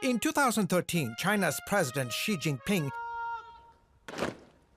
In 2013, China's President Xi Jinping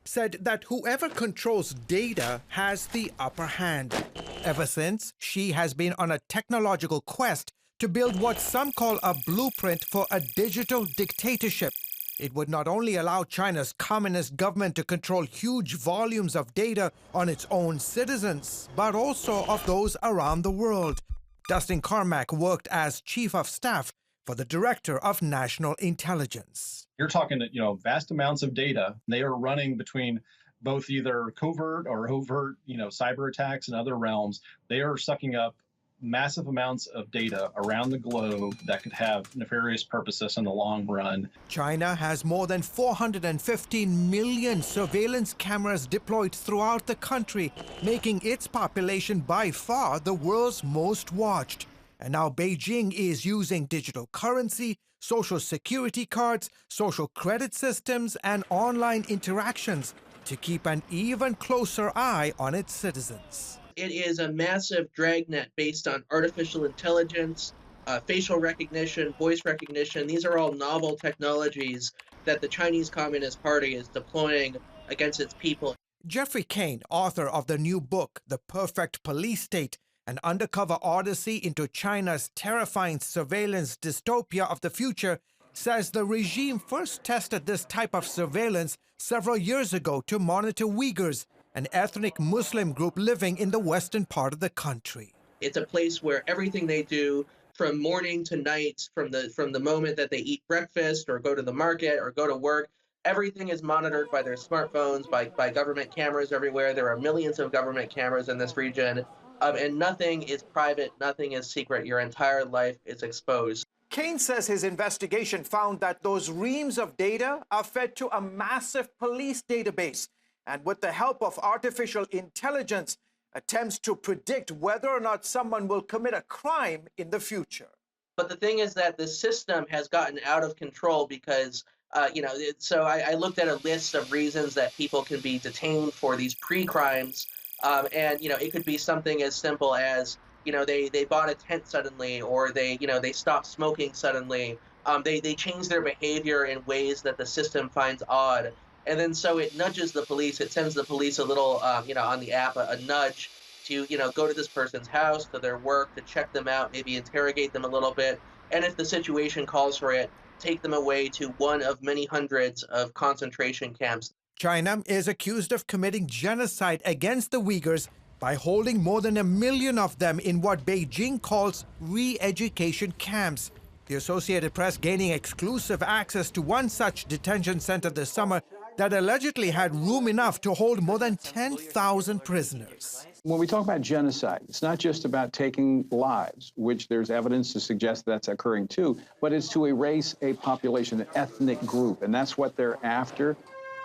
said that whoever controls data has the upper hand. Ever since, Xi has been on a technological quest to build what some call a blueprint for a digital dictatorship. It would not only allow China's communist government to control huge volumes of data on its own citizens, but also of those around the world. Dustin Carmack worked as chief of staff for the director of national intelligence. You're talking, vast amounts of data. They are running between both either covert or overt, cyber attacks and other realms. They are sucking up massive amounts of data around the globe that could have nefarious purposes in the long run. China has more than 415 million surveillance cameras deployed throughout the country, making its population by far the world's most watched. And now Beijing is using digital currency, social security cards, social credit systems, and online interactions to keep an even closer eye on its citizens. It is a massive dragnet based on artificial intelligence, facial recognition, voice recognition. These are all novel technologies that the Chinese Communist Party is deploying against its people. Jeffrey Kane, author of the new book, The Perfect Police State, an undercover odyssey into China's terrifying surveillance dystopia of the future, says the regime first tested this type of surveillance several years ago to monitor Uyghurs, an ethnic Muslim group living in the western part of the country. It's a place where everything they do from morning to night, from the moment that they eat breakfast or go to the market or go to work, everything is monitored by their smartphones, by government cameras everywhere. There are millions of government cameras in this region, and nothing is private, nothing is secret. Your entire life is exposed. Kane says his investigation found that those reams of data are fed to a massive police database, and with the help of artificial intelligence, attempts to predict whether or not someone will commit a crime in the future. But the thing is that the system has gotten out of control because, so I looked at a list of reasons that people can be detained for these pre-crimes, and, it could be something as simple as, they bought a tent suddenly, or they stopped smoking suddenly. They change their behavior in ways that the system finds odd. And then so it nudges the police. It sends the police a little, on the app, a nudge to, go to this person's house, to their work, to check them out, maybe interrogate them a little bit. And if the situation calls for it, take them away to one of many hundreds of concentration camps. China is accused of committing genocide against the Uyghurs by holding more than 1 million of them in what Beijing calls re-education camps. The Associated Press gaining exclusive access to one such detention center this summer that allegedly had room enough to hold more than 10,000 prisoners. When we talk about genocide, it's not just about taking lives, which there's evidence to suggest that's occurring too, but it's to erase a population, an ethnic group, and that's what they're after.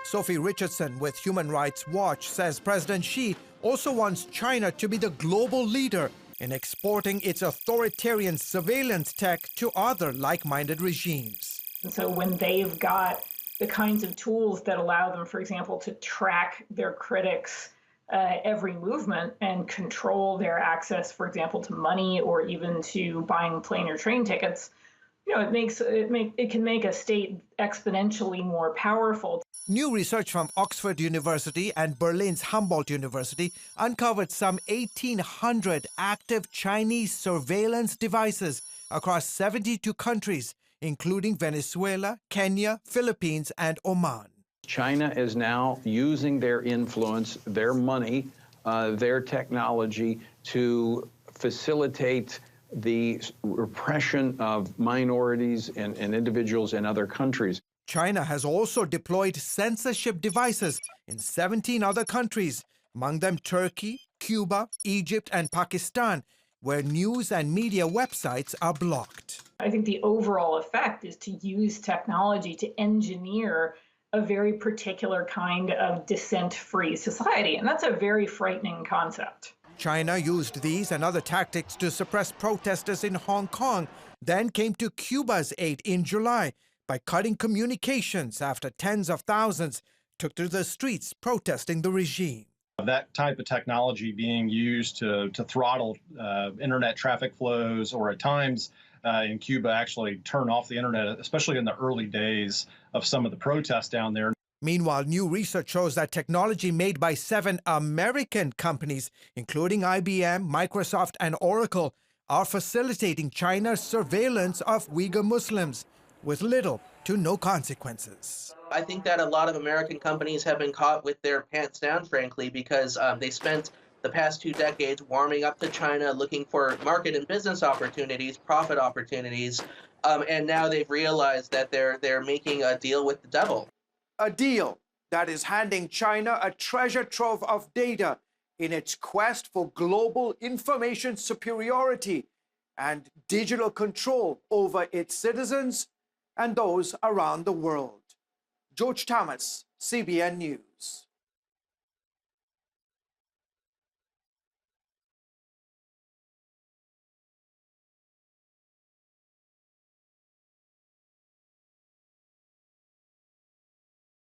Sophie Richardson with Human Rights Watch says President Xi also wants China to be the global leader in exporting its authoritarian surveillance tech to other like-minded regimes. So when they've got the kinds of tools that allow them, for example, to track their critics' every movement and control their access, for example, to money or even to buying plane or train tickets, it can make a state exponentially more powerful. New research from Oxford University and Berlin's Humboldt University uncovered some 1,800 active Chinese surveillance devices across 72 countries, including Venezuela, Kenya, Philippines, and Oman. China is now using their influence, their money, their technology to facilitate the repression of minorities and individuals in other countries. China has also deployed censorship devices in 17 other countries, among them Turkey, Cuba, Egypt, and Pakistan, where news and media websites are blocked. I think the overall effect is to use technology to engineer a very particular kind of dissent-free society, and that's a very frightening concept. China used these and other tactics to suppress protesters in Hong Kong, then came to Cuba's aid in July by cutting communications after tens of thousands took to the streets protesting the regime. That type of technology being used to throttle internet traffic flows, or at times in Cuba actually turn off the internet, especially in the early days of some of the protests down there. Meanwhile, new research shows that technology made by 7 American companies, including IBM, Microsoft, and Oracle, are facilitating China's surveillance of Uyghur Muslims with little to no consequences. I think that a lot of American companies have been caught with their pants down, frankly, because they spent the past 2 decades warming up to China, looking for market and business opportunities, profit opportunities, and now they've realized that they're making a deal with the devil. A deal that is handing China a treasure trove of data in its quest for global information superiority and digital control over its citizens and those around the world. George Thomas, CBN News.